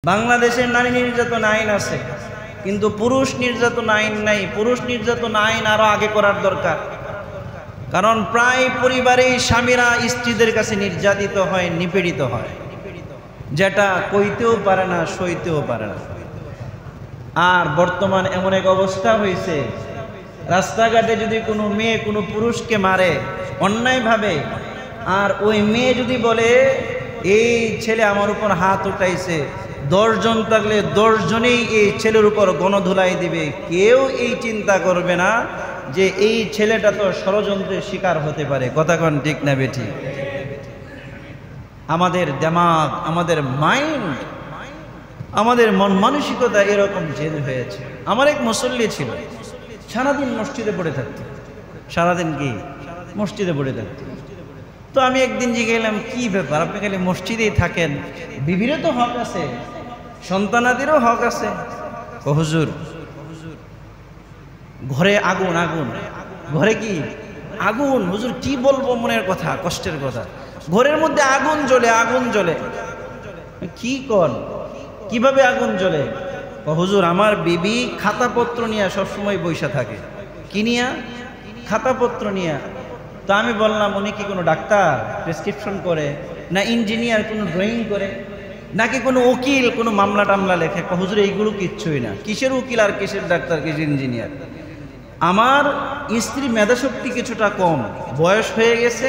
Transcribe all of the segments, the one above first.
বাংলাদেশের নারী নির্যাতন আইন আছে, কিন্তু পুরুষ নির্যাতন আইন নাই। পুরুষ নির্যাতন আইন আরো আগে করার দরকার। কারণ প্রায় পরিবারেই স্বামীরা স্ত্রীদের কাছে নির্যাতিত হয়, নিপীড়িত হয়, যেটা কইতেও পারে না, সইতেও পারে না। আর বর্তমান এমন এক অবস্থা হয়েছে, রাস্তাঘাটে যদি কোনো মেয়ে কোনো পুরুষকে মারে অন্যায়ভাবে, আর ওই মেয়ে যদি বলে এই ছেলে আমার উপর হাত উঠাইছে, 10 জন থাকলে 10 জনেই এই ছেলের উপর গণধুলাই দিবে। কেউ এই চিন্তা করবে না যে এই ছেলেটা তো ষড়যন্ত্রের শিকার হতে পারে। কথা কোন ঠিক না বেঠি? আমাদের দিমাগ, আমাদের মাইন্ড, আমাদের মন মানসিকতা এরকম চেঞ্জ হয়েছে। আমার এক মুসল্লি ছিল, সারাদিন মসজিদে পড়ে থাকতো। সারাদিন কি মসজিদে পড়ে থাকতো। তো আমি একদিন জিজ্ঞাসা, কি ব্যাপার, আপনি খালি মসজিদেই থাকেন? বিবিরও তো হক আছে, সন্তানাদেরও হক আছে। ও হুজুর, ঘরে আগুন, আগুন ঘরে কি আগুন? হুজুর কি বলবো, মনের কথা, কষ্টের কথা। ঘরের মধ্যে আগুন জ্বলে, আগুন জ্বলে। কি কর, কিভাবে আগুন জ্বলে? হুজুর আমার বিবি খাতাপত্র নিয়ে সবসময় বইসা থাকে। কি নিয়া? খাতাপত্র নিয়ে। তো আমি বললাম, উনি কি কোনো ডাক্তার, প্রেসক্রিপশন করে, না ইঞ্জিনিয়ার কোনো ড্রয়িং করে, নাকি কোনো উকিল কোনো মামলা টামলা লেখে? হুজুর এইগুলো কিচ্ছুই না। কিসের উকিল আর কিসের ডাক্তার, কিসের ইঞ্জিনিয়ার? আমার স্ত্রী মেধাশক্তি কিছুটা কম, বয়স হয়ে গেছে,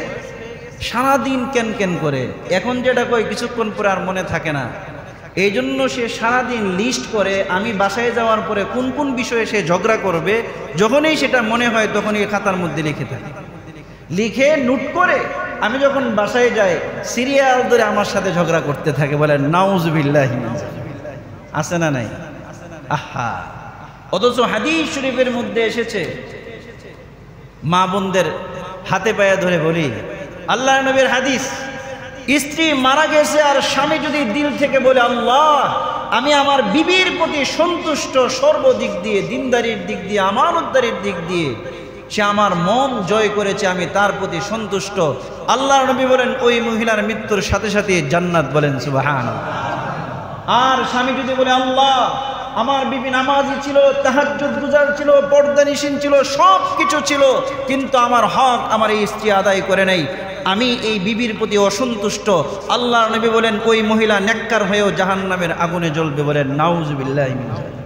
সারাদিন কেন কেন করে। এখন যেটা কই কিছুক্ষণ পরে আর মনে থাকে না। এই জন্য সে সারাদিন লিস্ট করে, আমি বাসায় যাওয়ার পরে কোন কোন বিষয়ে সে ঝগড়া করবে, যখনই সেটা মনে হয় তখনই খাতার মধ্যে লিখে থাকে, লিখে নোট করে। আমি যখন বাসায় যাই, সিরিয়াল ধরে আমার সাথে ঝগড়া করতে থাকে। বলে নাউজুবিল্লাহি, আছে না নাই? আহা! অথচ হাদিস শরীফের মধ্যে এসেছে, মা বোনদের হাতে পায়ে ধরে বলি, আল্লাহর নবীর হাদিস, স্ত্রী মারা গেছে আর স্বামী যদি দিল থেকে বলে, আল্লাহ আমি আমার বিবির প্রতি সন্তুষ্ট, সর্বদিক দিয়ে, দিনদারির দিক দিয়ে, আমানতদারির দিক দিয়ে সে আমার মন জয় করেছে, আমি তার প্রতি সন্তুষ্ট। আল্লাহর নবী বলেন, ওই মহিলার মৃত্যুর সাথে সাথে জান্নাত। বলেন সুবহানাল্লাহ। আর স্বামী যদি বলে, আল্লাহ আমার বিবি নামাজি ছিল, তাহাজ্জুদ গুজার ছিল, পর্দানিশীন ছিল, সব কিছু ছিল, কিন্তু আমার হক আমার এই স্ত্রী আদায় করে নাই, আমি এই বিবির প্রতি অসন্তুষ্ট। আল্লাহর নবী বলেন, ওই মহিলা নেককার হয়েও জাহান্নামের আগুনে জ্বলবে। বলেন নাউজুবিল্লাহি মিন যালিক।